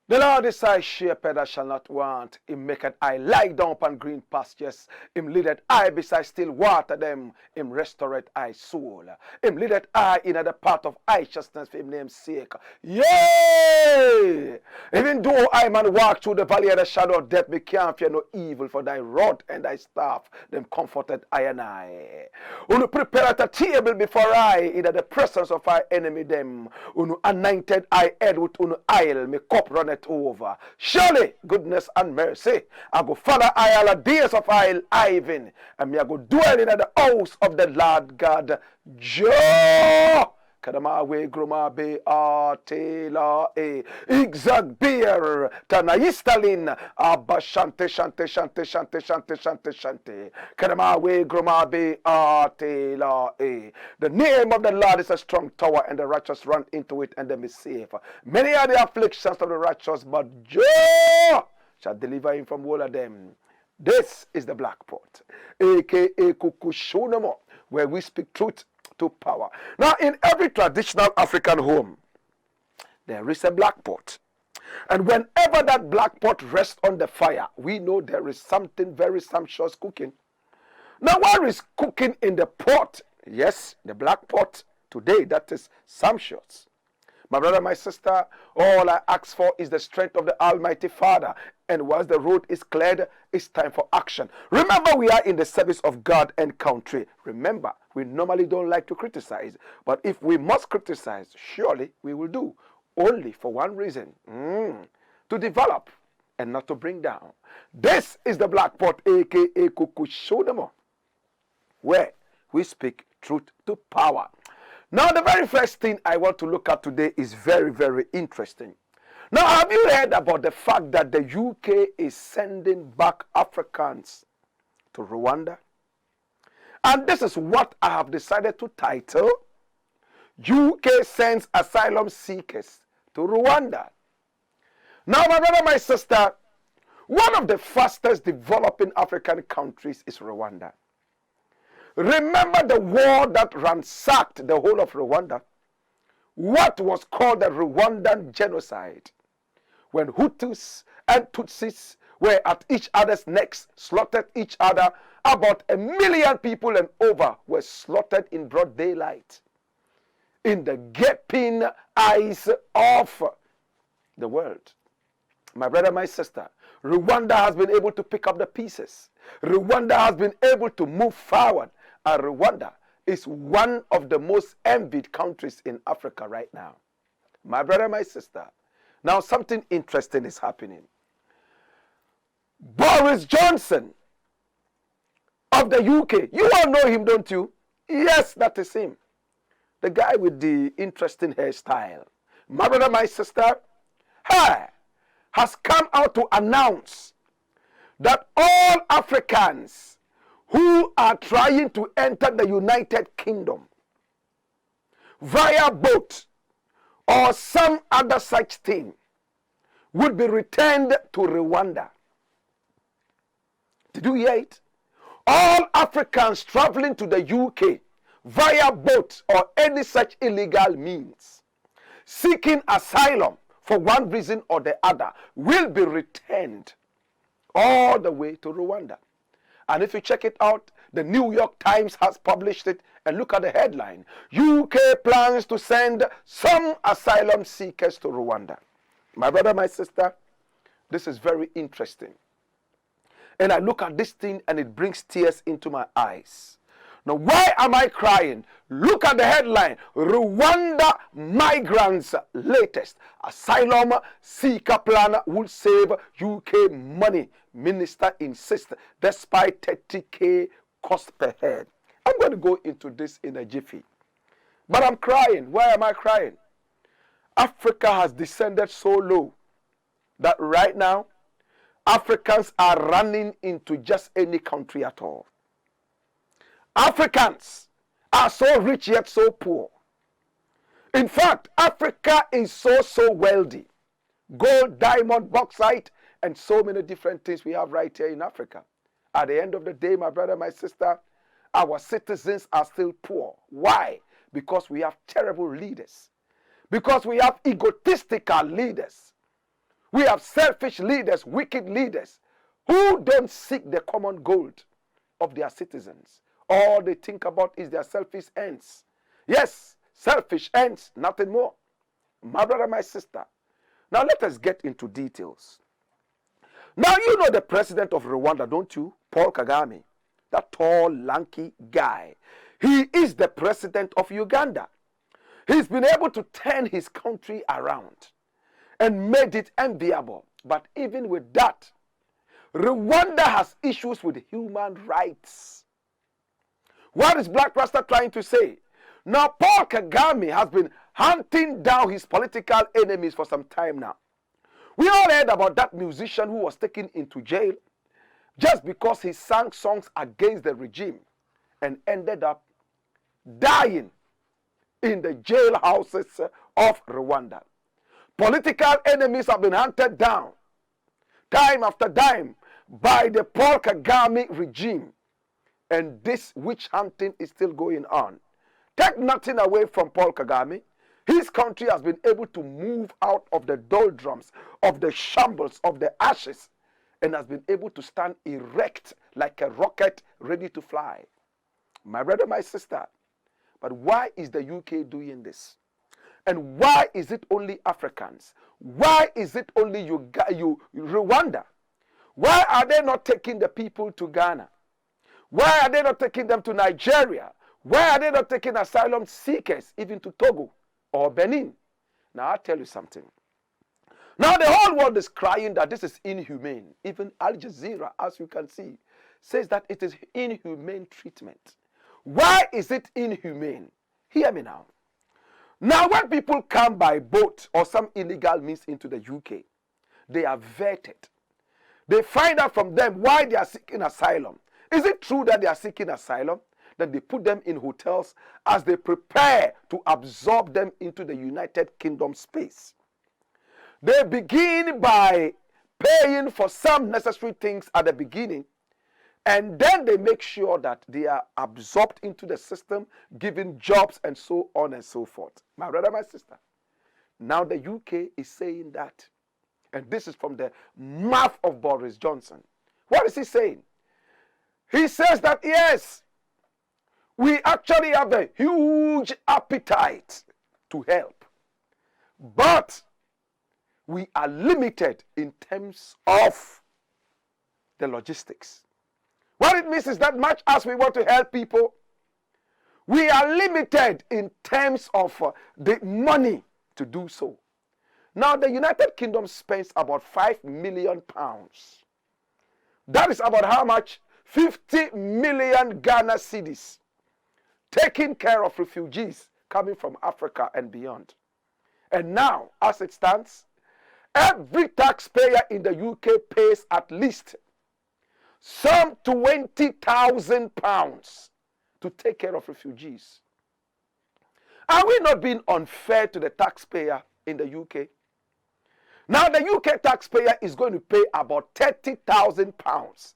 The Lord is thy shepherd, I shall not want. Him maketh I lie down upon green pastures. Him leadeth I beside still water them. Him restoreth I soul. Him leadeth I in the path of righteousness for him name's sake. Yea! Even though I man walk through the valley of the shadow of death, me can't fear no evil, for thy rod and thy staff, them comforted I and I. Unu prepare a table before I, in the presence of our enemy them. Unu anointed I head with unu oil, me cup runneth over. Surely goodness and mercy I go follow I all the days of I Ivan, and me I go dwell in the house of the Lord God. Joe Kadama we groma be atela e exact beer tanayistalin abashante shante shante shante shante shante shante Kadama we groma be atela e. The name of the Lord is a strong tower, and the righteous run into it and them is safe. Many are the afflictions of the righteous, but Joe shall deliver him from all of them. This is the Black Pot, aka Kukushunamo, where we speak truth to power. Now, in every traditional African home, there is a black pot. And whenever that black pot rests on the fire, we know there is something very sumptuous cooking. Now, what is cooking in the pot? Yes, the black pot today, that is sumptuous. My brother, my sister, all I ask for is the strength of the Almighty Father. And once the road is cleared, it's time for action. Remember, we are in the service of God and country. Remember, we normally don't like to criticize. But if we must criticize, surely we will do. Only for one reason. To develop and not to bring down. This is the Black Pot, a.k.a. Kukushunamo, where we speak truth to power. Now, the very first thing I want to look at today is very, very interesting. Now, have you heard about the fact that the UK is sending back Africans to Rwanda? And this is what I have decided to title, UK sends asylum seekers to Rwanda. Now, my brother, my sister, one of the fastest developing African countries is Rwanda. Remember the war that ransacked the whole of Rwanda? What was called the Rwandan genocide, when Hutus and Tutsis were at each other's necks, slaughtered each other. About 1 million people and over were slaughtered in broad daylight, in the gaping eyes of the world. My brother, my sister, Rwanda has been able to pick up the pieces. Rwanda has been able to move forward. And Rwanda is one of the most envied countries in Africa right now. My brother, my sister, now something interesting is happening. Boris Johnson of the UK, you all know him, don't you? Yes, that is him. The guy with the interesting hairstyle. My brother, my sister, has come out to announce that all Africans who are trying to enter the United Kingdom via boat or some other such thing would be returned to Rwanda. Did you hear it? All Africans traveling to the UK via boat or any such illegal means, seeking asylum for one reason or the other, will be returned all the way to Rwanda. And if you check it out, the New York Times has published it, and look at the headline. UK plans to send some asylum seekers to Rwanda. My brother, my sister, this is very interesting. And I look at this thing and it brings tears into my eyes. Now, why am I crying? Look at the headline. Rwanda migrants latest. Asylum seeker plan will save UK money. Minister insists despite 30K cost per head. I'm going to go into this in a jiffy. But I'm crying. Why am I crying? Africa has descended so low that right now Africans are running into just any country at all. Africans are so rich yet so poor. In fact, Africa is so wealthy. Gold, diamond, bauxite, and so many different things we have right here in Africa. At the end of the day, my brother, my sister, our citizens are still poor. Why? Because we have terrible leaders. Because we have egotistical leaders. We have selfish leaders, wicked leaders, who don't seek the common good of their citizens. All they think about is their selfish ends. Yes, selfish ends, nothing more. My brother, my sister. Now let us get into details. Now you know the president of Rwanda, don't you? Paul Kagame. That tall, lanky guy. He is the president of Uganda. He's been able to turn his country around and made it enviable. But even with that, Rwanda has issues with human rights. What is Blakk Rasta trying to say? Now, Paul Kagame has been hunting down his political enemies for some time now. We all heard about that musician who was taken into jail just because he sang songs against the regime and ended up dying in the jailhouses of Rwanda. Political enemies have been hunted down time after time by the Paul Kagame regime. And this witch hunting is still going on. Take nothing away from Paul Kagame. His country has been able to move out of the doldrums, of the shambles, of the ashes, and has been able to stand erect like a rocket ready to fly. My brother, my sister, but why is the UK doing this? And why is it only Africans? Why is it only Rwanda? Why are they not taking the people to Ghana? Why are they not taking them to Nigeria? Why are they not taking asylum seekers even to Togo or Benin? Now I'll tell you something. Now the whole world is crying that this is inhumane. Even Al Jazeera, as you can see, says that it is inhumane treatment. Why is it inhumane? Hear me now. Now when people come by boat or some illegal means into the UK, they are vetted. They find out from them why they are seeking asylum. Is it true that they are seeking asylum? Then they put them in hotels as they prepare to absorb them into the United Kingdom space. They begin by paying for some necessary things at the beginning, and then they make sure that they are absorbed into the system, given jobs and so on and so forth. My brother, my sister. Now the UK is saying that, and this is from the mouth of Boris Johnson. What is he saying? He says that, yes, we actually have a huge appetite to help, but we are limited in terms of the logistics. What it means is that much as we want to help people, we are limited in terms of the money to do so. Now, the United Kingdom spends about £5 million. That is about how much? 50 million Ghana cedis taking care of refugees coming from Africa and beyond. And now, as it stands, every taxpayer in the UK pays at least some £20,000 to take care of refugees. Are we not being unfair to the taxpayer in the UK? Now the UK taxpayer is going to pay about £30,000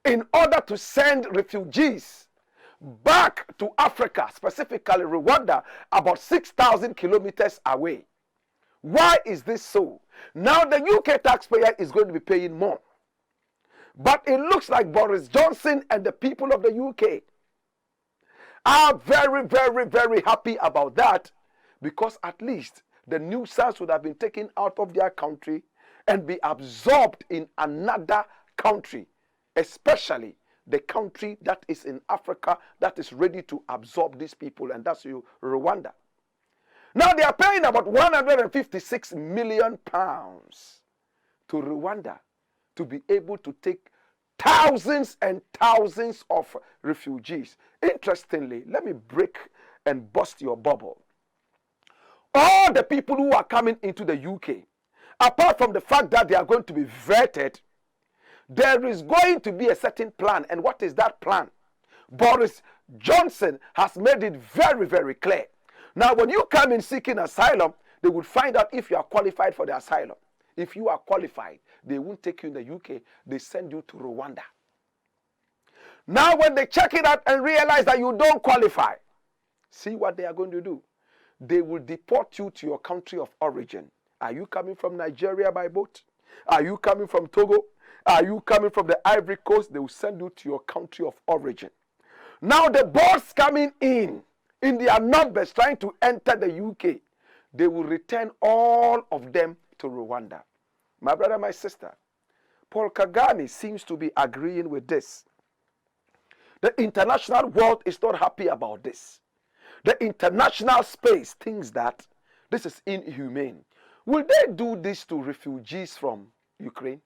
in order to send refugees back to Africa, specifically Rwanda, about 6,000 kilometers away. Why is this so? Now the UK taxpayer is going to be paying more. But it looks like Boris Johnson and the people of the UK are very, very, very happy about that, because at least the nuisance would have been taken out of their country and be absorbed in another country. especially the country that is in Africa that is ready to absorb these people, and that's Rwanda. Now they are paying about 156 million pounds to Rwanda to be able to take thousands and thousands of refugees. Interestingly, let me break and bust your bubble. All the people who are coming into the UK, apart from the fact that they are going to be vetted, there is going to be a certain plan. And what is that plan? Boris Johnson has made it very, very clear. Now, when you come in seeking asylum, they will find out if you are qualified for the asylum. If you are qualified, they won't take you in the UK. They send you to Rwanda. Now, when they check it out and realize that you don't qualify, see what they are going to do. They will deport you to your country of origin. Are you coming from Nigeria by boat? Are you coming from Togo? Are you coming from the Ivory Coast? They will send you to your country of origin. Now the boats coming in their numbers trying to enter the UK, they will return all of them to Rwanda. My brother, my sister, Paul Kagame seems to be agreeing with this. The international world is not happy about this. The international space thinks that this is inhumane. Will they do this to refugees from Ukraine?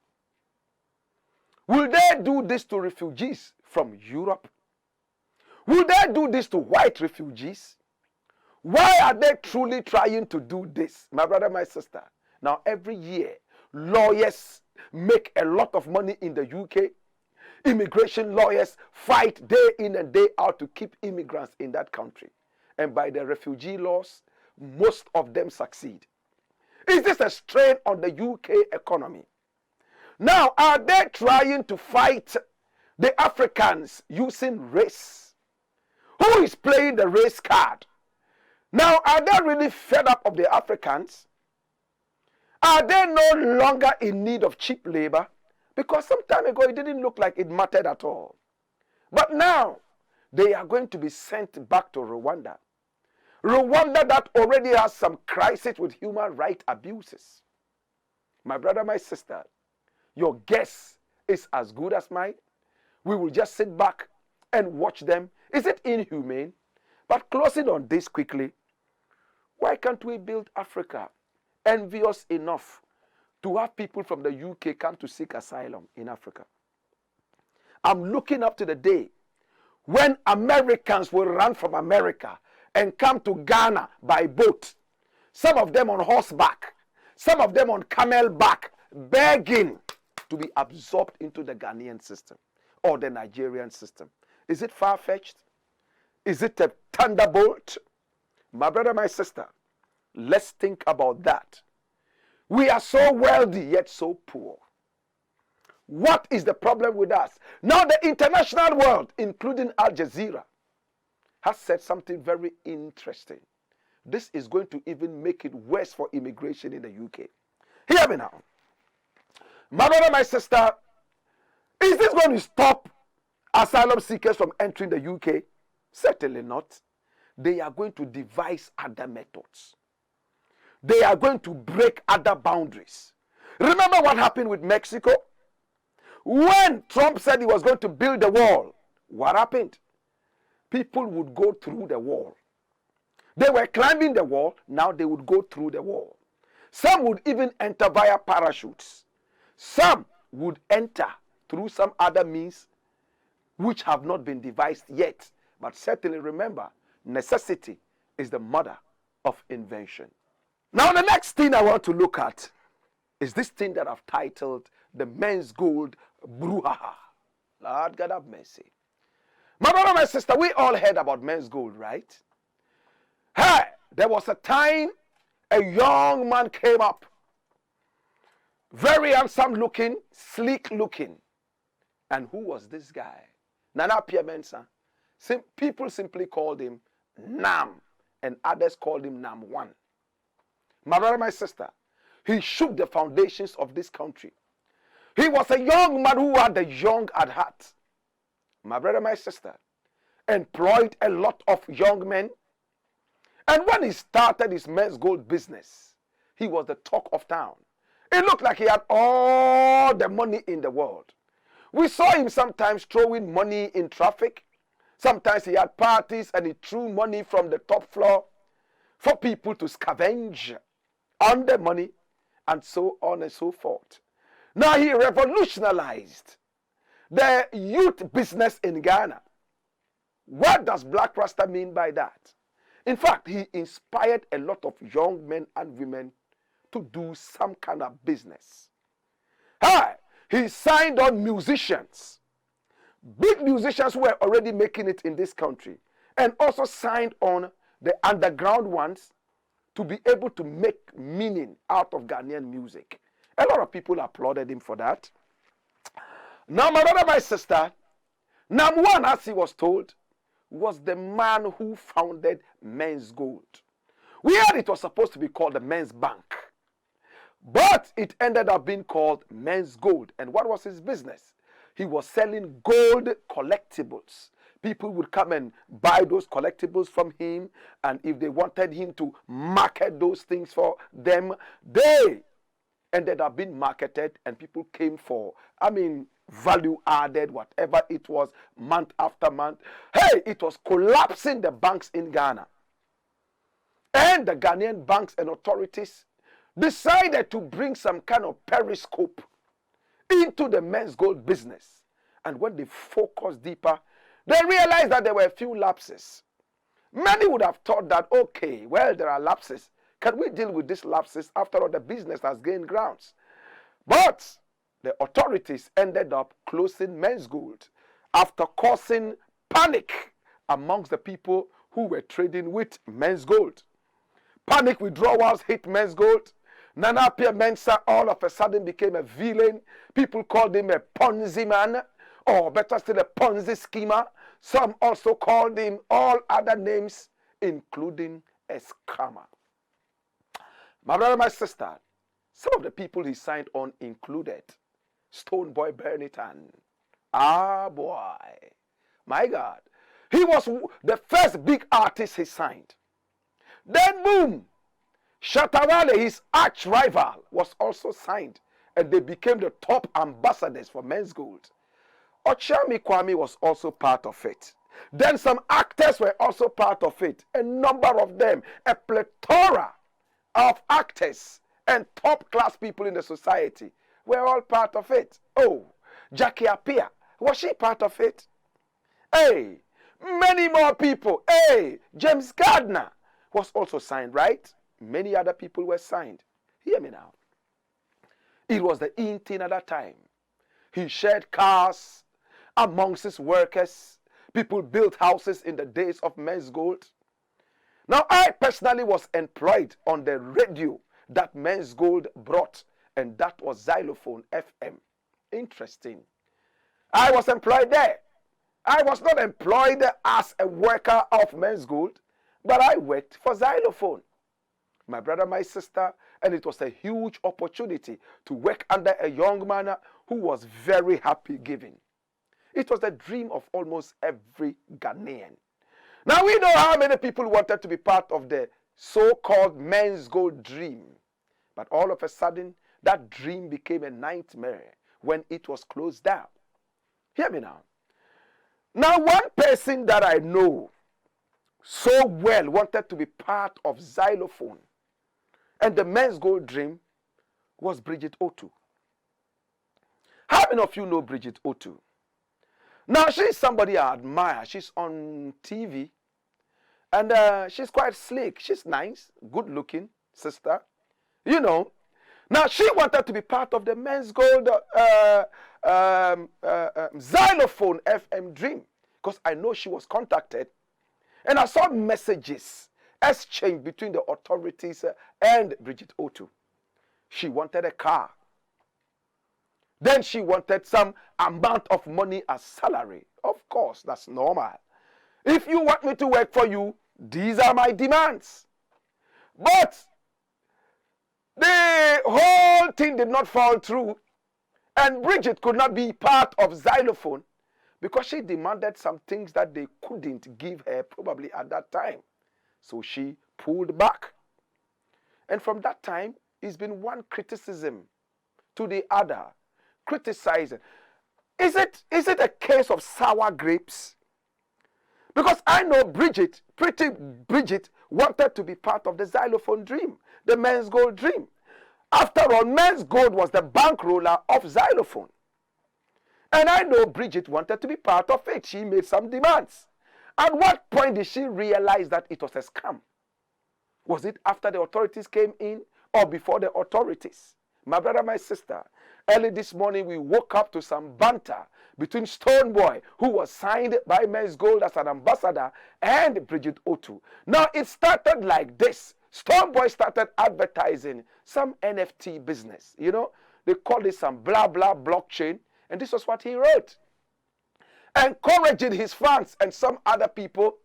Will they do this to refugees from Europe? Will they do this to white refugees? Why are they truly trying to do this? My brother, my sister. Now, every year, lawyers make a lot of money in the UK. Immigration lawyers fight day in and day out to keep immigrants in that country. And by the refugee laws, most of them succeed. Is this a strain on the UK economy? Now, are they trying to fight the Africans using race? Who is playing the race card? Now, are they really fed up of the Africans? Are they no longer in need of cheap labor? Because some time ago, it didn't look like it mattered at all. But now, they are going to be sent back to Rwanda. Rwanda that already has some crisis with human rights abuses. My brother, my sister, your guess is as good as mine. We will just sit back and watch them. Is it inhumane? But closing on this quickly, why can't we build Africa envious enough to have people from the UK come to seek asylum in Africa? I'm looking up to the day when Americans will run from America and come to Ghana by boat. Some of them on horseback, some of them on camelback, begging to be absorbed into the Ghanaian system or the Nigerian system. Is it far-fetched? Is it a thunderbolt? My brother, my sister, let's think about that. We are so wealthy yet so poor. What is the problem with us? Now the international world, including Al Jazeera, has said something very interesting. This is going to even make it worse for immigration in the UK. Hear me now. My brother, my sister, is this going to stop asylum seekers from entering the UK? Certainly not. They are going to devise other methods. They are going to break other boundaries. Remember what happened with Mexico? When Trump said he was going to build the wall, what happened? People would go through the wall. They were climbing the wall, now they would go through the wall. Some would even enter via parachutes. Some would enter through some other means which have not been devised yet. But certainly remember, necessity is the mother of invention. Now the next thing I want to look at is this thing that I've titled the Menzgold BROUHAHA. Lord God have mercy. My brother, my sister, we all heard about Menzgold, right? Hey, there was a time a young man came up. Very handsome looking, sleek looking. And who was this guy? Nana Pierre Mensah. People simply called him Nam, and others called him Nam 1. My brother, my sister, he shook the foundations of this country. He was a young man who had the young at heart. My brother, my sister, employed a lot of young men. And when he started his Menzgold business, he was the talk of town. It looked like he had all the money in the world. We saw him sometimes throwing money in traffic. Sometimes he had parties and he threw money from the top floor for people to scavenge on the money and so on and so forth. Now he revolutionized the youth business in Ghana. What does Blakk Rasta mean by that? In fact, he inspired a lot of young men and women to do some kind of business. Hi, he signed on musicians, big musicians who were already making it in this country, and also signed on the underground ones to be able to make meaning out of Ghanaian music. A lot of people applauded him for that. Now, my brother, my sister, number one, as he was told, was the man who founded Menzgold. We heard it was supposed to be called the Men's Bank, but it ended up being called Menzgold. And what was his business? He was selling gold collectibles. People would come and buy those collectibles from him, and if they wanted him to market those things for them, they ended up being marketed, and people came for, value added, whatever it was, month after month. Hey, it was collapsing the banks in Ghana. And the Ghanaian banks and authorities decided to bring some kind of periscope into the Menzgold business. And when they focused deeper, they realized that there were a few lapses. Many would have thought that, okay, well, there are lapses. Can we deal with these lapses? After all, the business has gained grounds. But the authorities ended up closing Menzgold after causing panic amongst the people who were trading with Menzgold. Panic withdrawals hit Menzgold. Nana Pierre Mensah all of a sudden became a villain. People called him a Ponzi man, or better still, a Ponzi schemer. Some also called him all other names, including a scammer. My brother, my sister, some of the people he signed on included Stonebwoy Bernitan. Ah, boy. My God. He was the first big artist he signed. Then, boom, Shatta Wale, his arch rival, was also signed, and they became the top ambassadors for Menzgold. Ochami Kwame was also part of it. Then some actors were also part of it. A number of them, a plethora of actors and top-class people in the society were all part of it. Oh, Jackie Appiah, was she part of it? Hey, many more people. Hey, James Gardner was also signed, right? Many other people were signed. Hear me now. It was the in thing at that time. He shared cars amongst his workers. People built houses in the days of Menzgold. Now, I personally was employed on the radio that Menzgold brought, and that was Xylophone FM. Interesting. I was employed there. I was not employed as a worker of Menzgold, but I worked for Xylophone. My brother, my sister, and it was a huge opportunity to work under a young man who was very happy giving. It was the dream of almost every Ghanaian. Now we know how many people wanted to be part of the so-called Menzgold dream. But all of a sudden, that dream became a nightmare when it was closed down. Hear me now. Now, one person that I know so well wanted to be part of Xylophone and the Menzgold dream was Bridget Otoo. How many of you know Bridget Otoo? Now, she's somebody I admire. She's on TV, and she's quite slick. She's nice, good-looking sister. You know. Now, she wanted to be part of the Menzgold Xylophone FM dream, because I know she was contacted, and I saw messages exchanged between the authorities and Bridget Otoo. She wanted a car. Then she wanted some amount of money as salary. Of course, that's normal. If you want me to work for you, these are my demands. But the whole thing did not fall through, and Bridget could not be part of Xylophone because she demanded some things that they couldn't give her probably at that time. So she pulled back. And from that time, it's been one criticism to the other. Criticizing. Is it a case of sour grapes? Because I know Bridget, pretty Bridget, wanted to be part of the xylophone dream, the Menzgold dream. After all, Menzgold was the bankroller of xylophone. And I know Bridget wanted to be part of it. She made some demands. At what point did she realize that it was a scam? Was it after the authorities came in or before the authorities? My brother, my sister, early this morning we woke up to some banter between Stonebwoy, who was signed by Menzgold as an ambassador, and Bridget Otoo. Now it started like this. Stonebwoy started advertising some NFT business. You know, they called it some blah blah blockchain, and this was what he wrote, encouraging his fans and some other people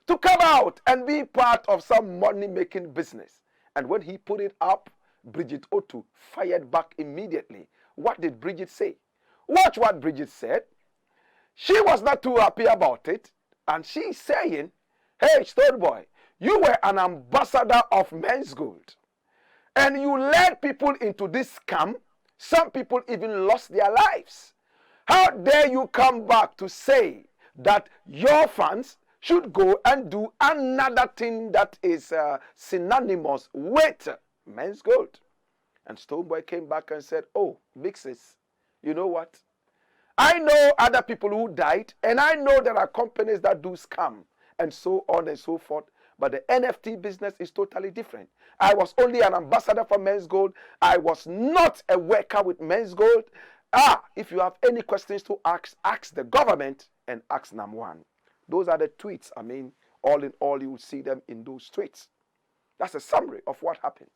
to come out and be part of some money-making business. And when he put it up, Bridget Otoo fired back immediately. What did Bridget say? Watch what Bridget said. She was not too happy about it, and she's saying, hey, Stonebwoy, you were an ambassador of Menzgold, and you led people into this scam. Some people even lost their lives. How dare you come back to say that your fans should go and do another thing that is synonymous with Menzgold? And Stonebwoy came back and said, oh, big sis, you know what? I know other people who died, and I know there are companies that do scam, and so on and so forth. But the NFT business is totally different. I was only an ambassador for Menzgold. I was not a worker with Menzgold. If you have any questions to ask the government and ask Nam1. Those are the tweets. I mean, all in all, you will see them in those tweets. That's a summary of what happened.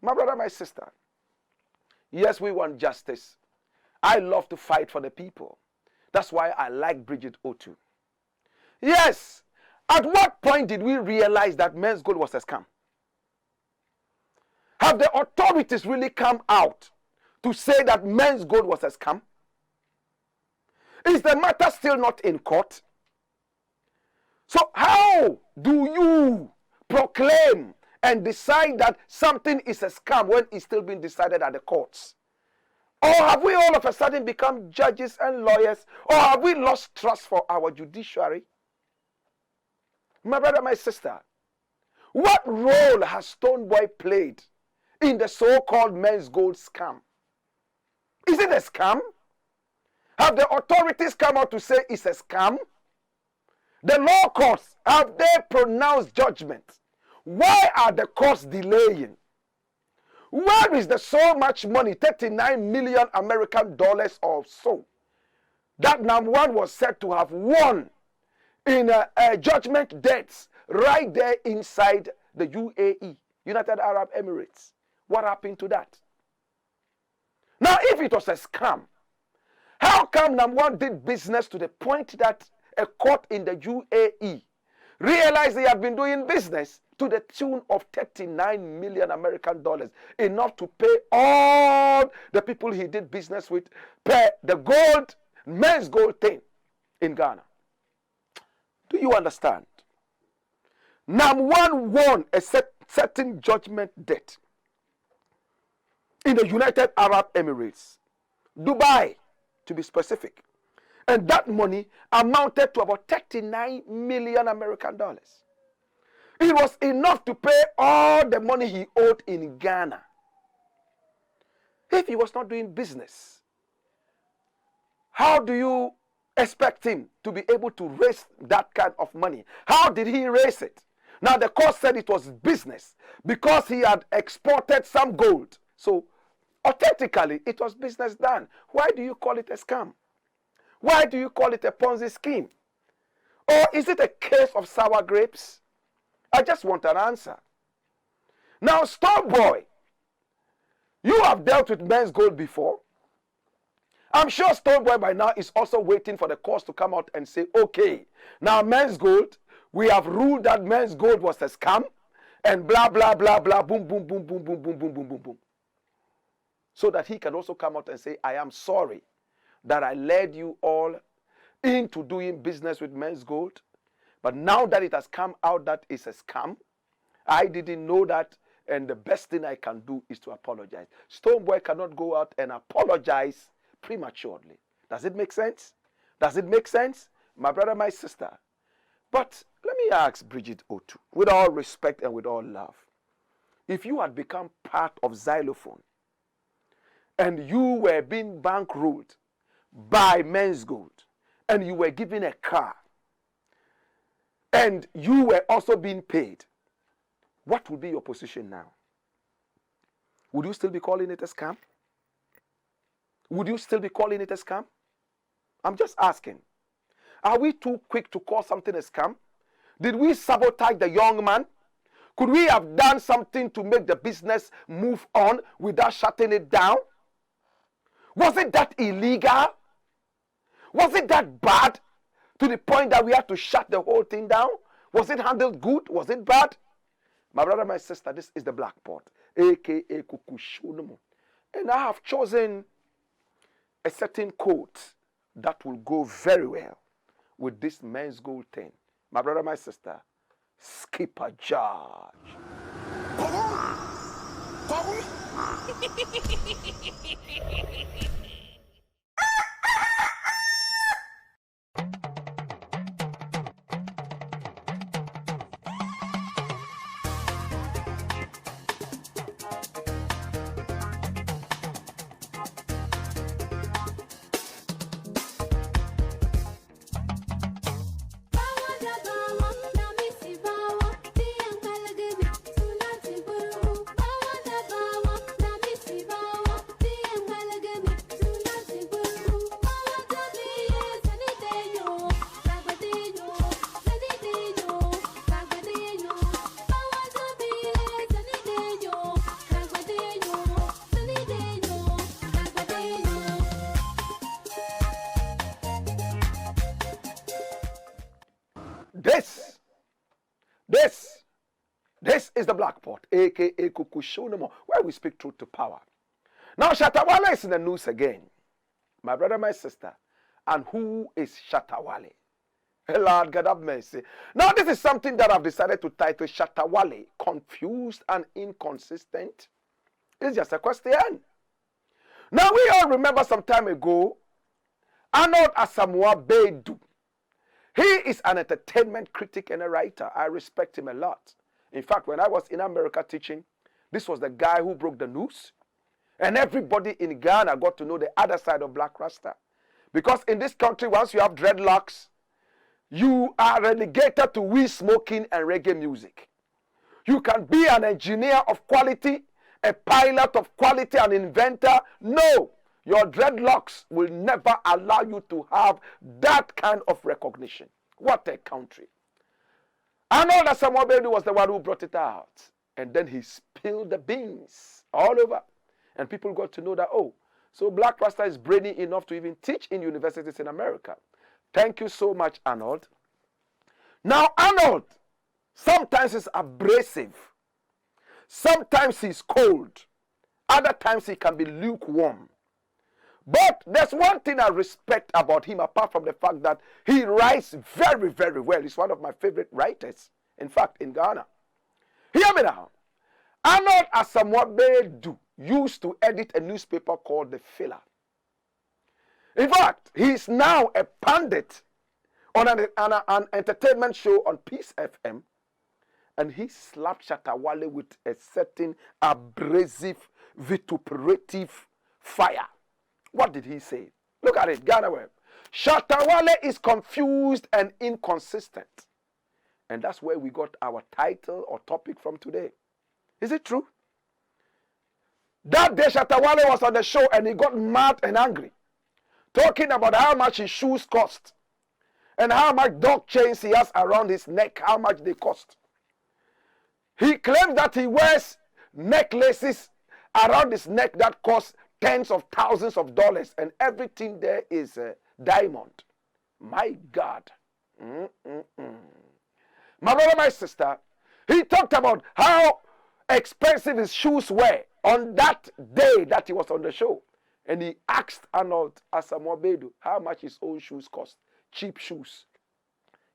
My brother, my sister, yes, we want justice. I love to fight for the people. That's why I like Bridget Otoo. Yes, at what point did we realize that Menzgold was a scam? Have the authorities really come out to say that Menzgold was a scam? Is the matter still not in court? So how do you proclaim and decide that something is a scam when it's still being decided at the courts? Or have we all of a sudden become judges and lawyers? Or have we lost trust for our judiciary? My brother, my sister, what role has Stonebwoy played in the so-called Menzgold scam? Is it a scam? Have the authorities come out to say it's a scam? The law courts, have they pronounced judgment? Why are the courts delaying? Where is the so much money, 39 million American dollars or so, that Nam1 was said to have won in judgment debts right there inside the UAE, United Arab Emirates? What happened to that? Now, if it was a scam, how come Nam1 did business to the point that a court in the UAE realized they had been doing business to the tune of 39 million American dollars, enough to pay all the people he did business with, pay the gold, Menzgold thing in Ghana? Do you understand? Nam1 won a certain judgment debt in the United Arab Emirates, Dubai to be specific. And that money amounted to about 39 million American dollars. It was enough to pay all the money he owed in Ghana. If he was not doing business, how do you expect him to be able to raise that kind of money? How did he raise it? Now the court said it was business because he had exported some gold. So authentically, it was business done. Why do you call it a scam? Why do you call it a Ponzi scheme? Or is it a case of sour grapes? I just want an answer. Now, Stonebwoy, you have dealt with Menzgold before. I'm sure Stonebwoy by now is also waiting for the courts to come out and say, okay, now Menzgold, we have ruled that Menzgold was a scam, and blah, blah, blah, blah, boom, boom, boom, boom, boom, boom, boom, boom, boom, boom. So that he can also come out and say, I am sorry that I led you all into doing business with Menzgold. But now that it has come out that it's a scam, I didn't know that, and the best thing I can do is to apologize. Stonebwoy cannot go out and apologize prematurely Does it make sense? Does it make sense? My brother, my sister. But let me ask Bridget Otoo, with all respect and with all love, if you had become part of Xylophone and you were being bankrolled by Menzgold and you were given a car and you were also being paid, what would be your position now? Would you still be calling it a scam? Would you still be calling it a scam? I'm just asking. Are we too quick to call something a scam? Did we sabotage the young man? Could we have done something to make the business move on without shutting it down? Was it that illegal? Was it that bad to the point that we had to shut the whole thing down? Was it handled good? Was it bad? My brother, my sister, this is the Black Pot, aka Kukushunumu. And I have chosen a certain quote that will go very well with this Menzgold thing. My brother, my sister, Skipper George. This is the Black Pot, aka Kukushunumo, where we speak truth to power. Now Shatta Wale is in the news again. My brother, my sister. And who is Shatta Wale? Lord God have mercy. Now this is something that I've decided to title Shatta Wale, confused and inconsistent. It's just a question. Now we all remember some time ago, Arnold Asamoah Bedu. He is an entertainment critic and a writer. I respect him a lot. In fact, when I was in America teaching, this was the guy who broke the news. And everybody in Ghana got to know the other side of Blakk Rasta. Because in this country, once you have dreadlocks, you are relegated to weed smoking and reggae music. You can be an engineer of quality, a pilot of quality, an inventor. No, your dreadlocks will never allow you to have that kind of recognition. What a country. I know that Asamoah Bedu was the one who brought it out. And then he spilled the beans all over. And people got to know that, oh, so Blakk Rasta is brainy enough to even teach in universities in America. Thank you so much, Arnold. Now, Arnold sometimes is abrasive. Sometimes he's cold. Other times he can be lukewarm. But there's one thing I respect about him, apart from the fact that he writes very, very well. He's one of my favorite writers, in fact, in Ghana. Hear me now. Arnold Asamoah Bedu used to edit a newspaper called The Filler. In fact, he's now a pundit on an entertainment show on Peace FM. And he slapped Shatta Wale with a certain abrasive, vituperative fire. What did he say? Look at it, Ghana Web. Shatta Wale is confused and inconsistent. And that's where we got our title or topic from today. Is it true? That day Shatta Wale was on the show and he got mad and angry, talking about how much his shoes cost and how much dog chains he has around his neck, how much they cost. He claims that he wears necklaces around his neck that cost tens of thousands of dollars, and everything there is a diamond. My God. My brother, my sister, he talked about how expensive his shoes were on that day that he was on the show. And he asked Arnold Asamoah Bedu how much his own shoes cost. Cheap shoes.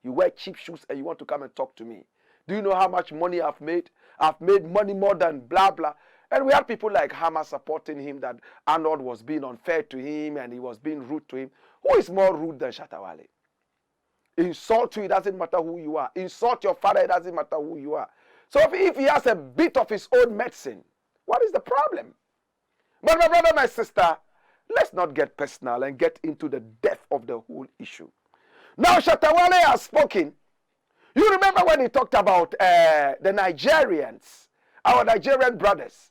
You wear cheap shoes and you want to come and talk to me. Do you know how much money I've made? I've made money more than blah, blah. And we had people like Hammer supporting him, that Arnold was being unfair to him and he was being rude to him. Who is more rude than Shatta Wale? Insult you, it doesn't matter who you are. Insult your father, it doesn't matter who you are. So if he has a bit of his own medicine, what is the problem? But my brother, my sister, let's not get personal and get into the depth of the whole issue. Now Shatta Wale has spoken. You remember when he talked about the Nigerians, our Nigerian brothers.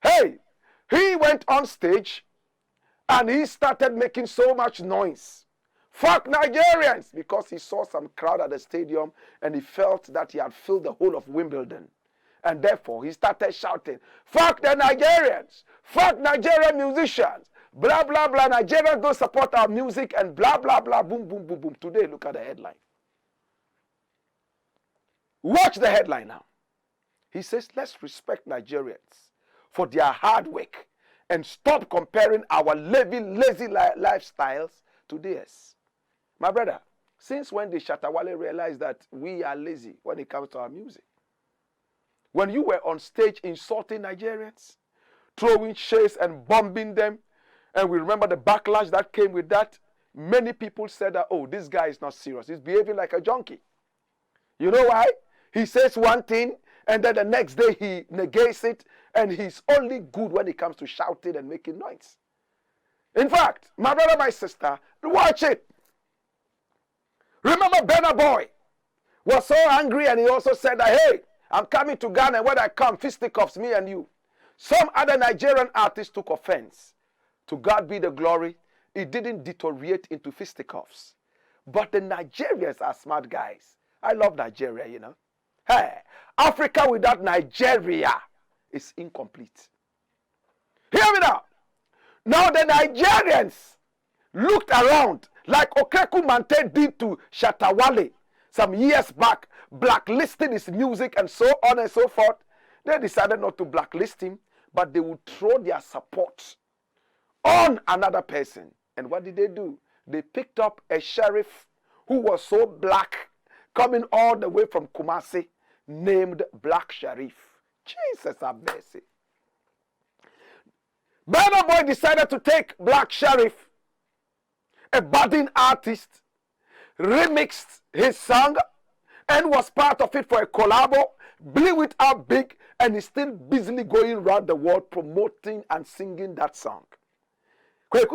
Hey, he went on stage and he started making so much noise. Fuck Nigerians! Because he saw some crowd at the stadium and he felt that he had filled the whole of Wimbledon. And therefore he started shouting, fuck the Nigerians! Fuck Nigerian musicians! Blah, blah, blah. Nigerians don't support our music and blah, blah, blah. Boom, boom, boom, boom. Today, look at the headline. Watch the headline now. He says, let's respect Nigerians for their hard work and stop comparing our lazy lifestyles to theirs. My brother, since when did Shatta Wale realize that we are lazy when it comes to our music? When you were on stage insulting Nigerians, throwing shades and bombing them, and we remember the backlash that came with that, many people said that, oh, this guy is not serious. He's behaving like a junkie. You know why? He says one thing, and then the next day he negates it, and he's only good when it comes to shouting and making noise. In fact, my brother, my sister, watch it. Remember Burna Boy was so angry, and he also said that, hey, I'm coming to Ghana, and when I come, fisticuffs, me and you. Some other Nigerian artists took offense. To God be the glory, it didn't deteriorate into fisticuffs. But the Nigerians are smart guys. I love Nigeria, you know. Hey, Africa without Nigeria is incomplete. Hear me now. Now the Nigerians looked around like Okreku Mante did to Shatta Wale some years back, blacklisting his music and so on and so forth. They decided not to blacklist him, but they would throw their support on another person. And what did they do? They picked up a sheriff who was so black, coming all the way from Kumasi, named Blakk Sharif. Jesus have mercy. Burna Boy decided to take Blakk Sharif, a budding artist, remixed his song, and was part of it for a collabo, blew it out big, and is still busily going around the world promoting and singing that song. Hey,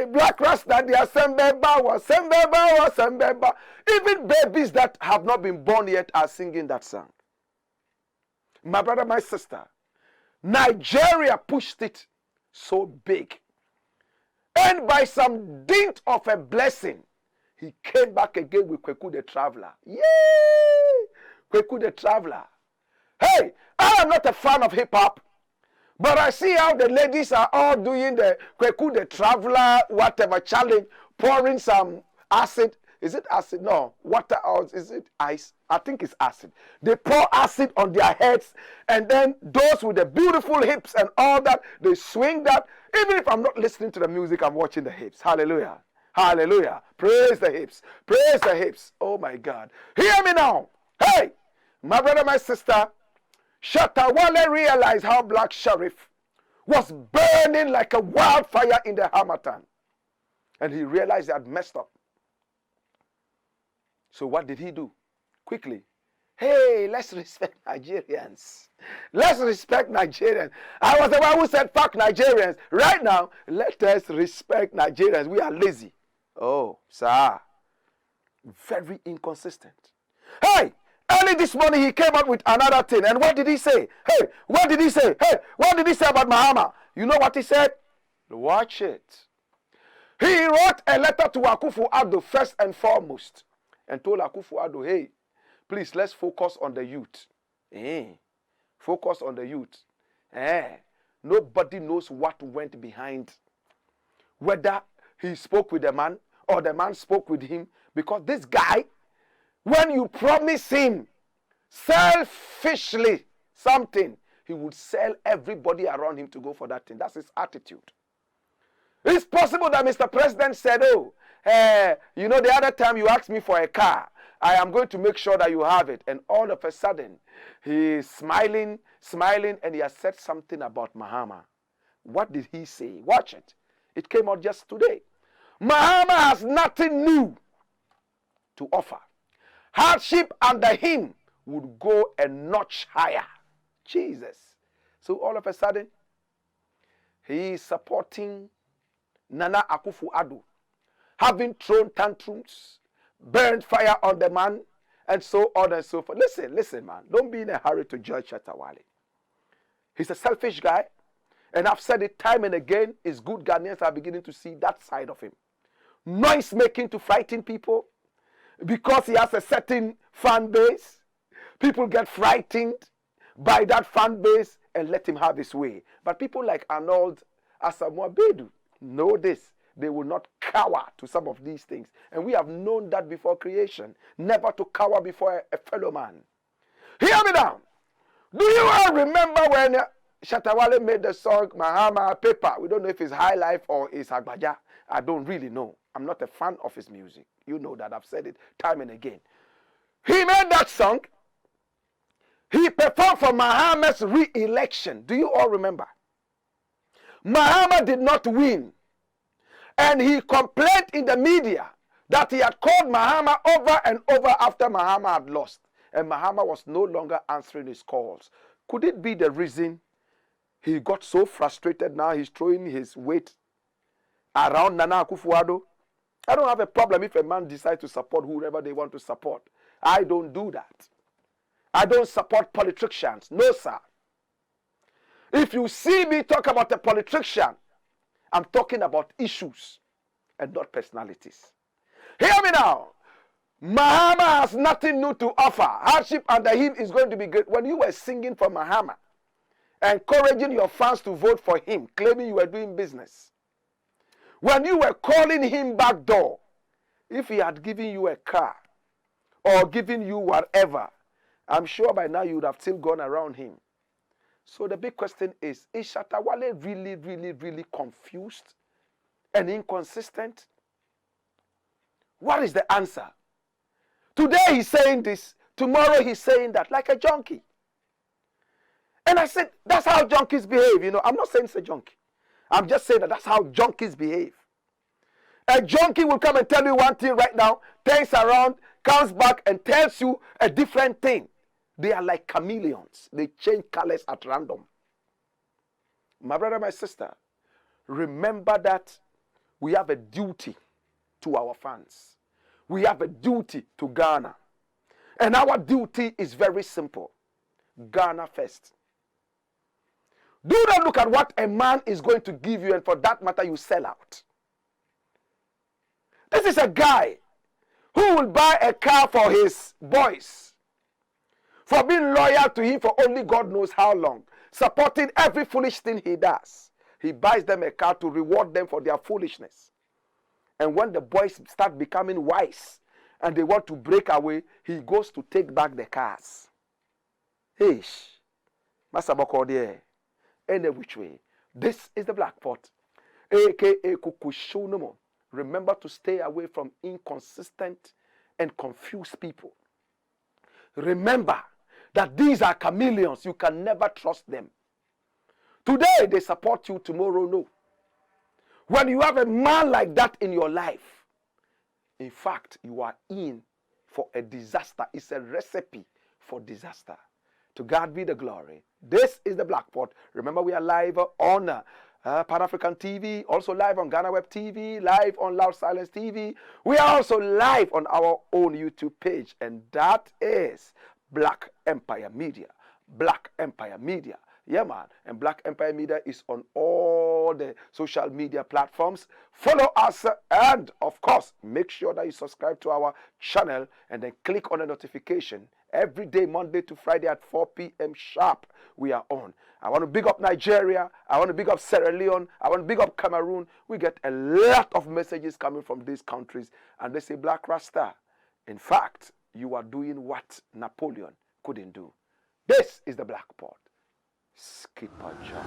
Blakk Rasta, the Asembeba. Even babies that have not been born yet are singing that song. My brother, my sister, Nigeria pushed it so big. And by some dint of a blessing, he came back again with Kweku the Traveler. Yay! Kweku the Traveler. Hey, I am not a fan of hip-hop. But I see how the ladies are all doing the Kweku the Traveler, whatever challenge, pouring some acid. Is it acid? No. Water or is it ice? I think it's acid. They pour acid on their heads, and then those with the beautiful hips and all that, they swing that. Even if I'm not listening to the music, I'm watching the hips. Hallelujah. Hallelujah. Praise the hips. Praise the hips. Oh my God. Hear me now. Hey, my brother, my sister, Shatta Wale realized how Blakk Sharif was burning like a wildfire in the Hamatan. And he realized he had messed up. So what did he do? Quickly. Hey, let's respect Nigerians. Let's respect Nigerians. I was the one who said fuck Nigerians. Right now, let us respect Nigerians. We are lazy. Oh, sir. Very inconsistent. Hey! Early this morning, he came up with another thing. And what did he say? Hey, what did he say? Hey, what did he say about Mahama? You know what he said? Watch it. He wrote a letter to Akufo-Addo first and foremost and told Akufo-Addo, hey, please, let's focus on the youth. Focus on the youth. Nobody knows what went behind. Whether he spoke with the man or the man spoke with him. Because this guy, when you promise him selfishly something, he would sell everybody around him to go for that thing. That's his attitude. It's possible that Mr. President said, oh, you know, the other time you asked me for a car, I am going to make sure that you have it. And all of a sudden, he is smiling, and he has said something about Mahama. What did he say? Watch it. It came out just today. Mahama has nothing new to offer. Hardship under him would go a notch higher. Jesus. So all of a sudden, he is supporting Nana Akufo-Addo, having thrown tantrums, burned fire on the man, and so on and so forth. Listen, man. Don't be in a hurry to judge Shatta Wale. He's a selfish guy. And I've said it time and again, it's good Ghanaians are beginning to see that side of him. Noise making to frighten people. Because he has a certain fan base, people get frightened by that fan base and let him have his way. But people like Arnold Asamoah Bedu know this. They will not cower to some of these things. And we have known that before creation. Never to cower before a fellow man. Hear me now. Do you all remember when Shatta Wale made the song Mahama Paper? We don't know if it's High Life or it's Agbaja. I don't really know. I'm not a fan of his music. You know that. I've said it time and again. He made that song. He performed for Mahama's re-election. Do you all remember? Mahama did not win. And he complained in the media that he had called Mahama over and over after Mahama had lost. And Mahama was no longer answering his calls. Could it be the reason he got so frustrated now he's throwing his weight around Nana Akufo-Addo? I don't have a problem if a man decides to support whoever they want to support. I don't do that. I don't support politicians. No, sir. If you see me talk about a politician, I'm talking about issues and not personalities. Hear me now. Mahama has nothing new to offer. Hardship under him is going to be great. When you were singing for Mahama, encouraging your fans to vote for him, claiming you were doing business, when you were calling him back door, if he had given you a car or given you whatever, I'm sure by now you would have still gone around him. So the big question is Shatta Wale really confused and inconsistent? What is the answer? Today he's saying this, tomorrow he's saying that, like a junkie. And I said, that's how junkies behave. You know, I'm not saying it's a junkie. I'm just saying that that's how junkies behave. A junkie will come and tell you one thing right now, turns around, comes back and tells you a different thing. They are like chameleons. They change colors at random. My brother, my sister, remember that we have a duty to our fans. We have a duty to Ghana. And our duty is very simple. Ghana first. Do not look at what a man is going to give you and for that matter you sell out. This is a guy who will buy a car for his boys, for being loyal to him for only God knows how long, supporting every foolish thing he does. He buys them a car to reward them for their foolishness. And when the boys start becoming wise and they want to break away, he goes to take back the cars. Ish. Masabokode. Any which way. This is the Black Pot, aka Kukushunomo. Remember to stay away from inconsistent and confused people. Remember that these are chameleons. You can never trust them. Today they support you, tomorrow no. When you have a man like that in your life, in fact, you are in for a disaster. It's a recipe for disaster. To God be the glory. This is the Black Pot. Remember, we are live on Pan-African TV, also live on Ghana Web TV, live on Loud Silence TV. We are also live on our own YouTube page, and that is Black Empire Media. Black Empire Media. Yeah, man. And Black Empire Media is on all the social media platforms. Follow us and, of course, make sure that you subscribe to our channel and then click on the notification. Every day, Monday to Friday at 4 p.m. sharp, we are on. I want to big up Nigeria. I want to big up Sierra Leone. I want to big up Cameroon. We get a lot of messages coming from these countries. And they say, Blakk Rasta, in fact, you are doing what Napoleon couldn't do. This is the Black Pot. Skipper John.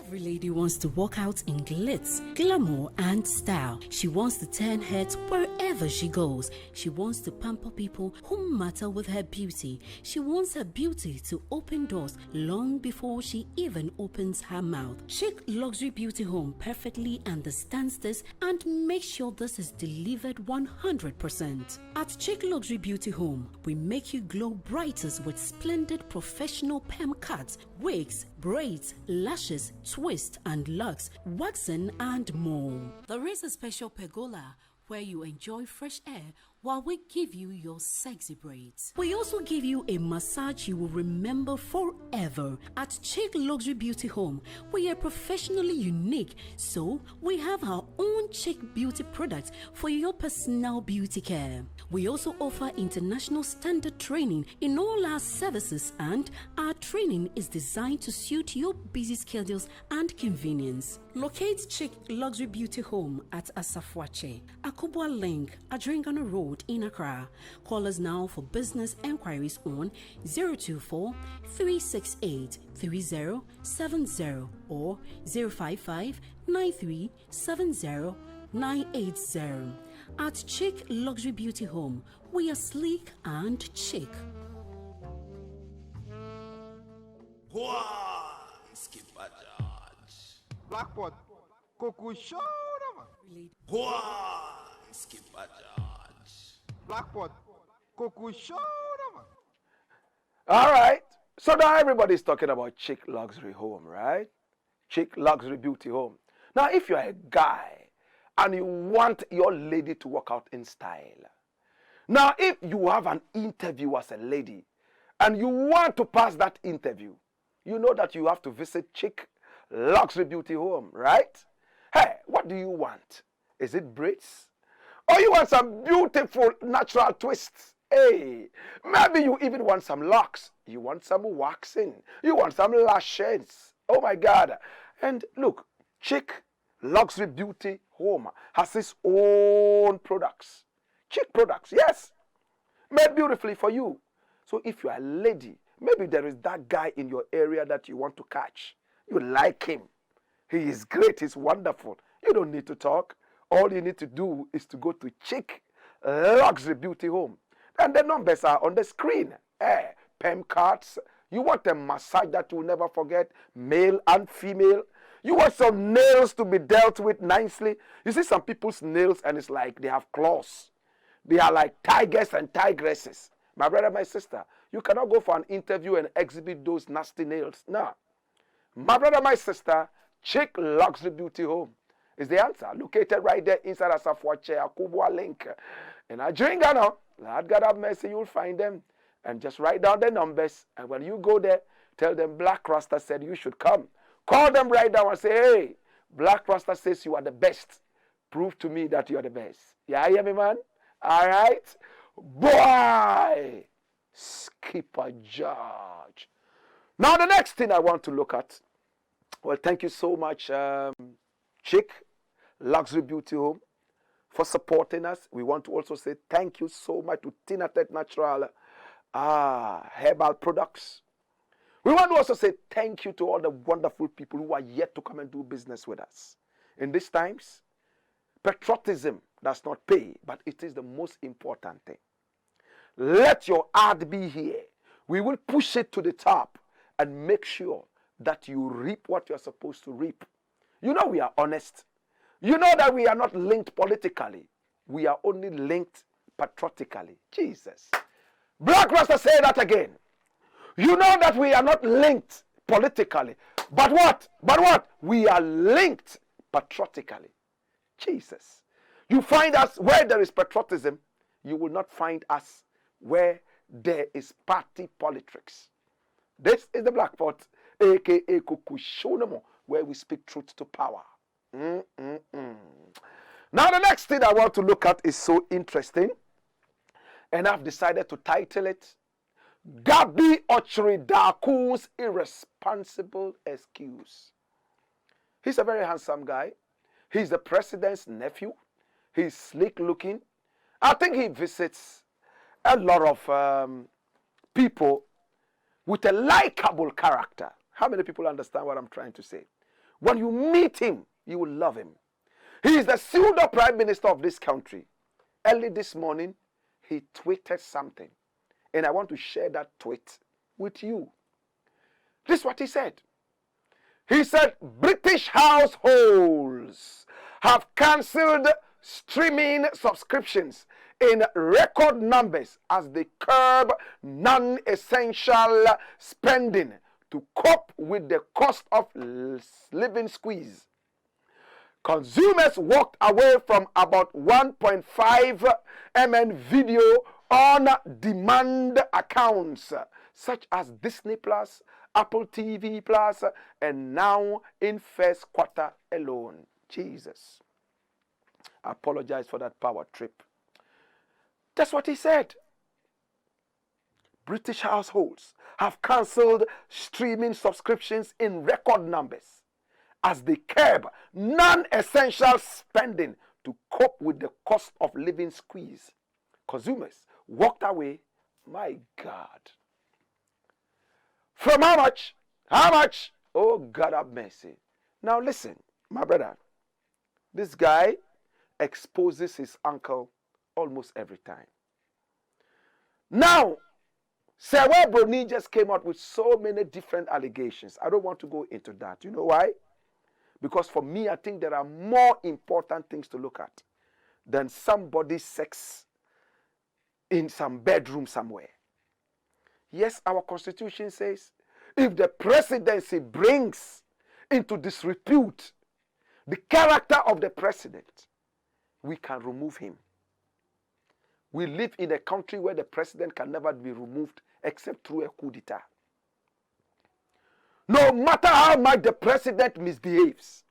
Every lady wants to walk out in glitz, glamour, and style. She wants to turn heads wherever she goes. She wants to pamper people who matter with her beauty. She wants her beauty to open doors long before she even opens her mouth. Chic Luxury Beauty Home perfectly understands this and makes sure this is delivered 100%. At Chic Luxury Beauty Home, we make you glow brightest with splendid professional perm cuts, wigs, braids, lashes, twists and locks, waxing and more. There is a special pergola where you enjoy fresh air while we give you your sexy braids. We also give you a massage you will remember forever. At Chic Luxury Beauty Home, we are professionally unique, so we have our own Chic beauty products for your personal beauty care. We also offer international standard training in all our services, and our training is designed to suit your busy schedules and convenience. Locate Chic Luxury Beauty Home at Asafwache, Akubwa Link, Adringano Road in Accra. Call us now for business enquiries on 024 368 3070 or 055 9370 980. At Chic Luxury Beauty Home, we are sleek and chic. Blackpot, Coco Show, Blackpot, Coco Show. All right. So now everybody's talking about Chic Luxury Home, right? Chic Luxury Beauty Home. Now, if you're a guy and you want your lady to walk out in style, now if you have an interview as a lady and you want to pass that interview, you know that you have to visit Chic Luxury Beauty Home, right? Hey, what do you want? Is it braids? Or you want some beautiful natural twists? Hey, maybe you even want some locks. You want some waxing. You want some lashes. Oh my God. And look, Chic Luxury Beauty Home has its own products. Chic products, yes. Made beautifully for you. So if you are a lady, maybe there is that guy in your area that you want to catch. You like him. He is great. He's wonderful. You don't need to talk. All you need to do is to go to Chic Luxury Beauty Home. And the numbers are on the screen. Perm cards. You want a massage that you will never forget, male and female. You want some nails to be dealt with nicely. You see some people's nails and it's like they have claws. They are like tigers and tigresses. My brother, my sister, you cannot go for an interview and exhibit those nasty nails. No. My brother, my sister, Chic Luxury Beauty Home is the answer. Located right there inside Asafwache, Akubwa Link. And I drink now. Lord God have mercy, you'll find them. And just write down the numbers. And when you go there, tell them Blakk Rasta said you should come. Call them right now and say, hey, Blakk Rasta says you are the best. Prove to me that you are the best. Yeah, hear me, man? All right? Boy! Skipper George. Now, the next thing I want to look at. Well, thank you so much, Chic Luxury Beauty Home, for supporting us. We want to also say thank you so much to Tina Tech Natural Herbal Products. We want to also say thank you to all the wonderful people who are yet to come and do business with us. In these times, patriotism does not pay, but it is the most important thing. Let your ad be here. We will push it to the top and make sure that you reap what you're supposed to reap. You know we are honest. You know that we are not linked politically. We are only linked patriotically. Jesus. Blakk Rasta, say that again. You know that we are not linked politically. But what? But what? We are linked patriotically. Jesus. You find us where there is patriotism. You will not find us where there is party politics. This is the Black Pot, aka Kukushonamo, where we speak truth to power. Now the next thing I want to look at is so interesting, and I've decided to title it GABBY DARKO'S Irresponsible Excuse. He's a very handsome guy. He's the president's nephew. He's slick looking. I think he visits a lot of people with a likable character. How many people understand what I'm trying to say? When you meet him, you will love him. He is the pseudo prime minister of this country. Early this morning, he tweeted something. And I want to share that tweet with you. This is what he said. He said, British households have cancelled streaming subscriptions in record numbers as they curb non-essential spending to cope with the cost of living squeeze. Consumers walked away from about 1.5 MN video on demand accounts such as Disney Plus, Apple TV Plus, and now in first quarter alone. Jesus. I apologize for that power trip. That's what he said. British households have cancelled streaming subscriptions in record numbers as they curb non-essential spending to cope with the cost of living squeeze. Consumers walked away, my God. From how much? How much? Oh, God have mercy. Now listen, my brother. This guy exposes his uncle almost every time. Now, Sarah Bruni just came out with so many different allegations. I don't want to go into that. You know why? Because for me, I think there are more important things to look at than somebody's sex in some bedroom somewhere. Yes, our constitution says if the presidency brings into disrepute the character of the president, we can remove him. We live in a country where the president can never be removed except through a coup d'etat. No matter how much the president misbehaves,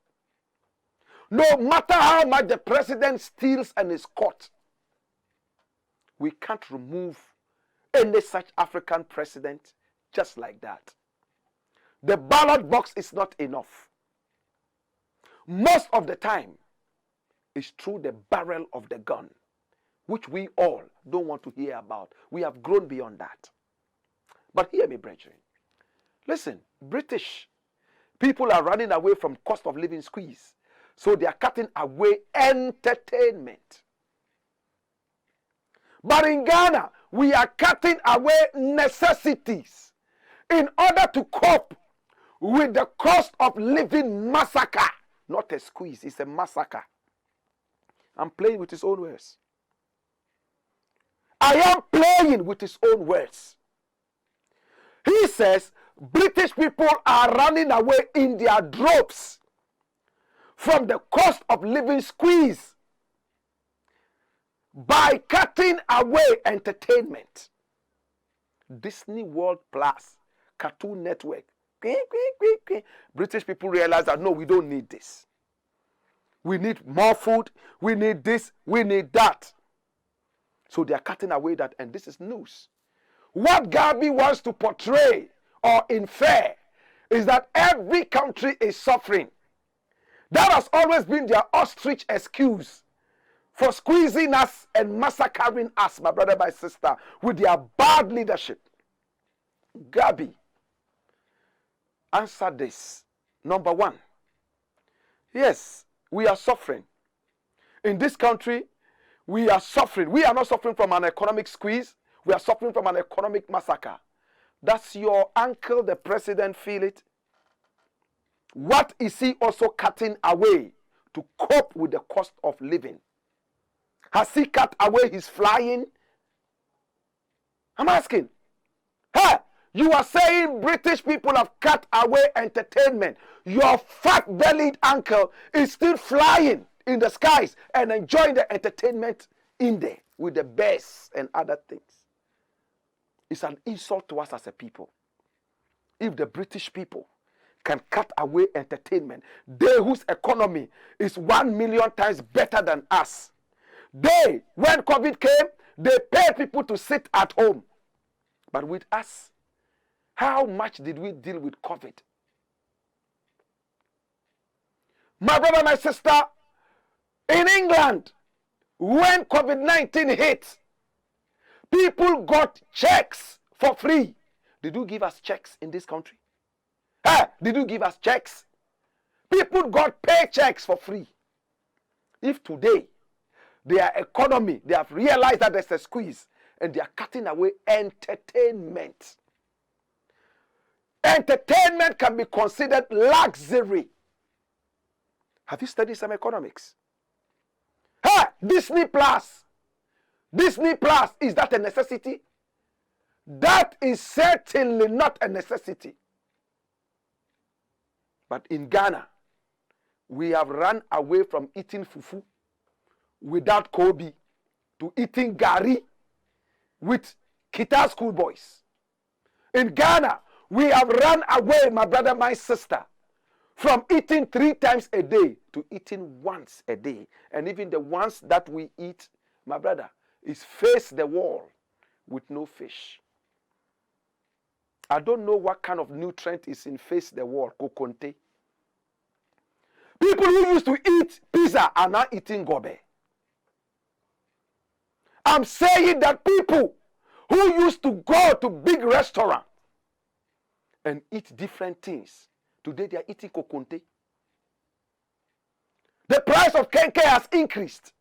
no matter how much the president steals and is caught, we can't remove any such African president just like that. The ballot box is not enough. Most of the time, it's through the barrel of the gun, which we all don't want to hear about. We have grown beyond that. But hear me, brethren. Listen, British people are running away from cost of living squeeze. So they are cutting away entertainment. But in Ghana, we are cutting away necessities in order to cope with the cost of living massacre. Not a squeeze, it's a massacre. I'm playing with his own words. I am playing with his own words. He says British people are running away in their droves from the cost of living squeeze by cutting away entertainment. Disney World Plus, Cartoon Network. British people realize that no, we don't need this. We need more food. We need this. We need that. So they are cutting away that, and this is news. What GABBY wants to portray or infer is that every country is suffering. That has always been their ostrich excuse for squeezing us and massacring us, my brother, my sister, with their bad leadership. GABBY, answer this. Number one, yes, we are suffering. In this country, we are suffering. We are not suffering from an economic squeeze. We are suffering from an economic massacre. Does your uncle, the president, feel it? What is he also cutting away to cope with the cost of living? Has he cut away his flying? I'm asking. Hey, you are saying British people have cut away entertainment. Your fat-bellied uncle is still flying in the skies and enjoying the entertainment in there with the birds and other things. It's an insult to us as a people. If the British people can cut away entertainment, they whose economy is 1 million times better than us, they, when COVID came, they paid people to sit at home. But with us, how much did we deal with COVID? My brother, my sister, in England, when COVID-19 hit, people got checks for free. Did you give us checks in this country? Hey, did you give us checks? People got paychecks for free. If today, their economy, they have realized that there's a squeeze, and they are cutting away entertainment. Entertainment can be considered luxury. Have you studied some economics? Hey, Disney Plus. Disney Plus, is that a necessity? That is certainly not a necessity. But in Ghana, we have run away from eating fufu without Kobe to eating gari with Kita schoolboys. In Ghana, we have run away, my brother, my sister, from eating 3 times a day to eating once a day. And even the ones that we eat, my brother, is face the wall with no fish. I don't know what kind of nutrient is in face the wall, kokonte. People who used to eat pizza are now eating gobe. I'm saying that people who used to go to big restaurants and eat different things, today they are eating kokonte. The price of kenke has increased.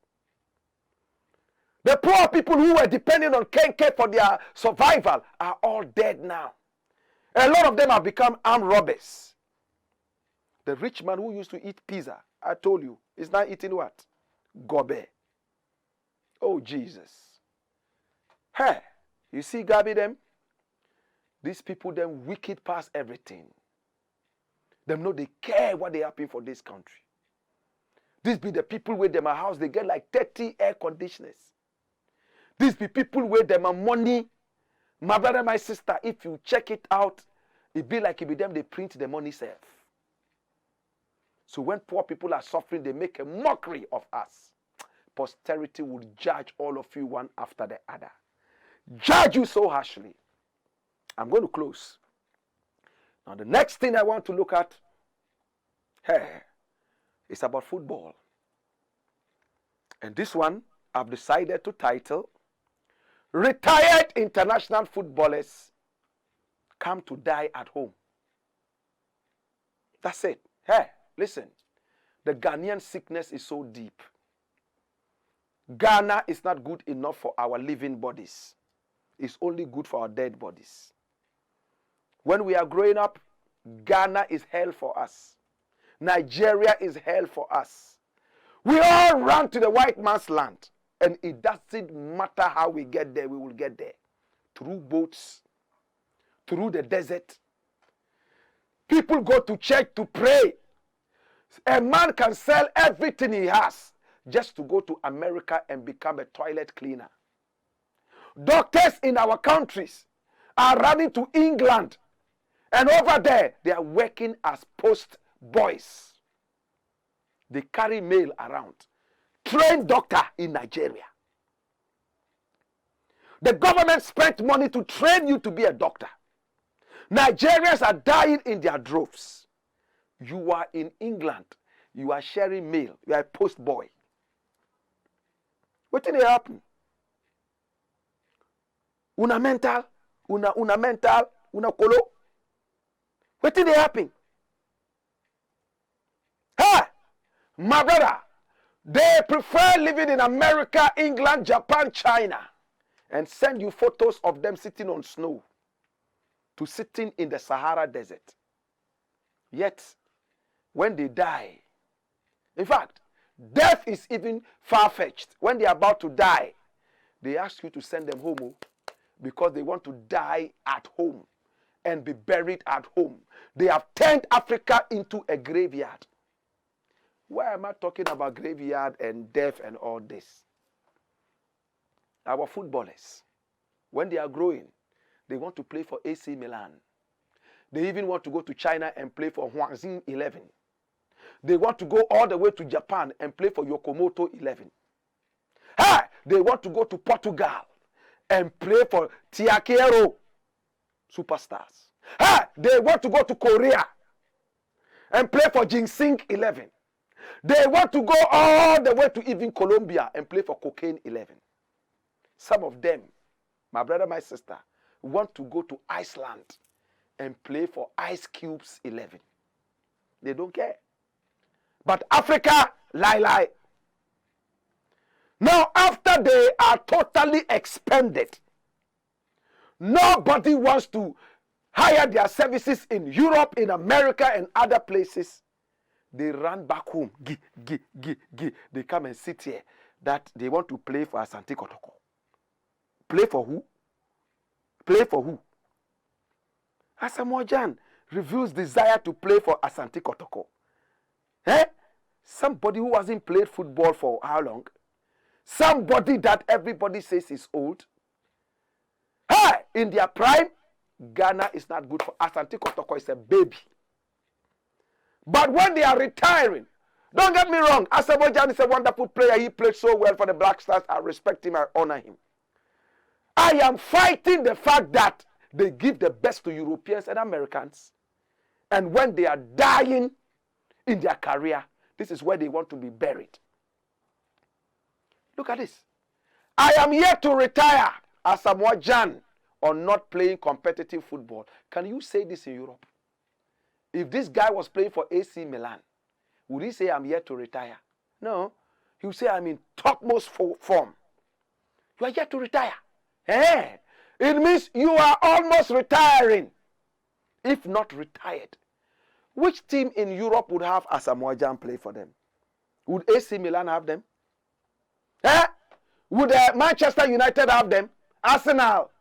The poor people who were depending on kenke for their survival are all dead now. A lot of them have become armed robbers. The rich man who used to eat pizza, I told you, is now eating what? Gobe. Oh, Jesus. Hey, you see Gabby them? These people them wicked past everything. Them know they care what they happen for this country. These be the people with them a house, they get like 30 air conditioners. These be people with them a money. My brother, my sister, if you check it out, it be like it be them, they print the money self. So when poor people are suffering, they make a mockery of us. Posterity will judge all of you one after the other. Judge you so harshly. I'm going to close. Now the next thing I want to look at is about football. And this one I've decided to title, Retired International Footballers Come to Die at Home. That's it. Hey, listen. The Ghanaian sickness is so deep. Ghana is not good enough for our living bodies. It's only good for our dead bodies. When we are growing up, Ghana is hell for us. Nigeria is hell for us. We all run to the white man's land. And it doesn't matter how we get there, we will get there. Through boats, through the desert. People go to church to pray. A man can sell everything he has just to go to America and become a toilet cleaner. Doctors in our countries are running to England. And over there, they are working as post boys. They carry mail around. Trained doctor in Nigeria. The government spent money to train you to be a doctor. Nigerians are dying in their droves. You are in England. You are sharing mail. You are a post boy. What did happen? Una mental, una colo. What did happen? Hey, my brother, they prefer living in America, England, Japan, China, and send you photos of them sitting on snow to sitting in the Sahara Desert. Yet, when they die, in fact, death is even far-fetched. When they are about to die, they ask you to send them home because they want to die at home and be buried at home. They have turned Africa into a graveyard. Why am I talking about graveyard and death and all this? Our footballers, when they are growing, they want to play for AC Milan. They even want to go to China and play for Huangzhou 11. They want to go all the way to Japan and play for Yokomoto 11. They want to go to Portugal and play for Tiaquero Superstars. They want to go to Korea and play for Ginseng 11. They want to go all the way to even Colombia and play for Cocaine 11. Some of them, my brother, my sister, want to go to Iceland and play for Ice Cubes 11. They don't care. But Africa, lie. Now, after they are totally expended, nobody wants to hire their services in Europe, in America, and other places. They run back home. They come and sit here that they want to play for Asante Kotoko. Play for who? Play for who? Asamoah Gyan reveals desire to play for Asante Kotoko. Somebody who hasn't played football for how long? Somebody that everybody says is old. In their prime, Ghana is not good for Asante Kotoko. Is a baby. But when they are retiring, don't get me wrong, Asamoah Gyan is a wonderful player. He played so well for the Black Stars. I respect him. I honor him. I am fighting the fact that they give the best to Europeans and Americans. And when they are dying in their career, this is where they want to be buried. Look at this. I am here to retire Asamoah Gyan on not playing competitive football. Can you say this in Europe? If this guy was playing for AC Milan, would he say, I'm here to retire? No. He would say, I'm in topmost form. You are here to retire. It means you are almost retiring, if not retired. Which team in Europe would have Asamoah Gyan play for them? Would AC Milan have them? Would Manchester United have them? Arsenal?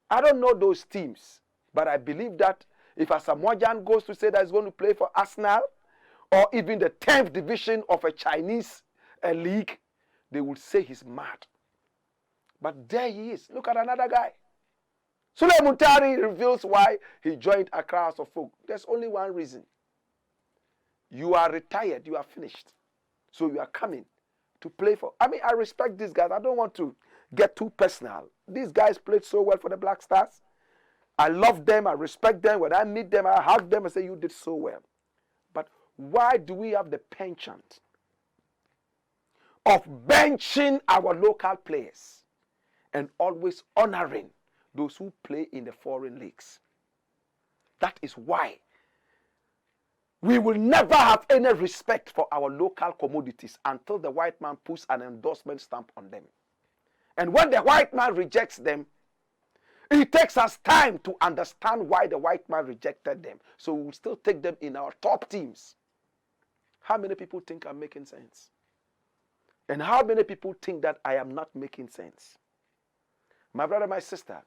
I don't know those teams, but I believe that if Asamoah Gyan goes to say that he's going to play for Arsenal or even the 10th division of a Chinese league, they would say he's mad. But there he is. Look at another guy. Sule Muntari reveals why he joined Accra House of Folk. There's only one reason. You are retired. You are finished. So you are coming to play for. I mean, I respect these guys. I don't want to get too personal. These guys played so well for the Black Stars. I love them. I respect them. When I meet them, I hug them and say, you did so well. But why do we have the penchant of benching our local players and always honoring those who play in the foreign leagues? That is why we will never have any respect for our local commodities until the white man puts an endorsement stamp on them. And when the white man rejects them, it takes us time to understand why the white man rejected them. So we will still take them in our top teams. How many people think I'm making sense? And how many people think that I am not making sense? My brother, my sister,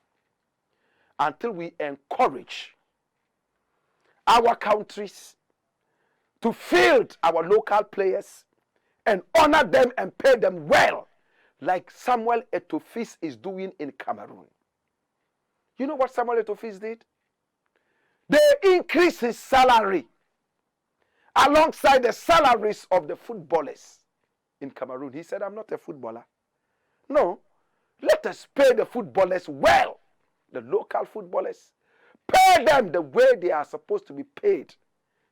until we encourage our countries to field our local players and honor them and pay them well, like Samuel Eto'o is doing in Cameroon. You know what Samuel Eto'o did? They increased his salary alongside the salaries of the footballers in Cameroon. He said, I'm not a footballer. No, let us pay the footballers well, the local footballers. Pay them the way they are supposed to be paid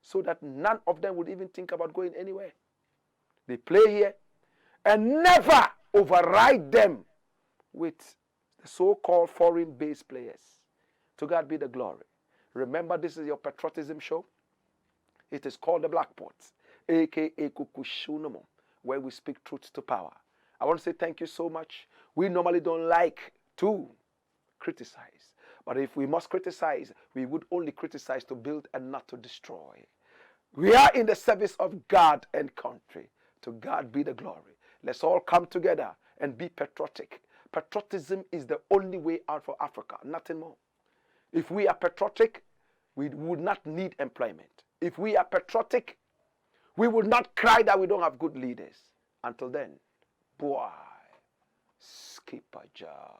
so that none of them would even think about going anywhere. They play here and never override them with the so-called foreign-based players. To God be the glory. Remember, this is your patriotism show. It is called the Black Pots, a.k.a. Kukushunomo, where we speak truth to power. I want to say thank you so much. We normally don't like to criticize. But if we must criticize, we would only criticize to build and not to destroy. We are in the service of God and country. To God be the glory. Let's all come together and be patriotic. Patriotism is the only way out for Africa, nothing more. If we are patriotic, we would not need employment. If we are patriotic, we will not cry that we don't have good leaders. Until then, boy, skip a job.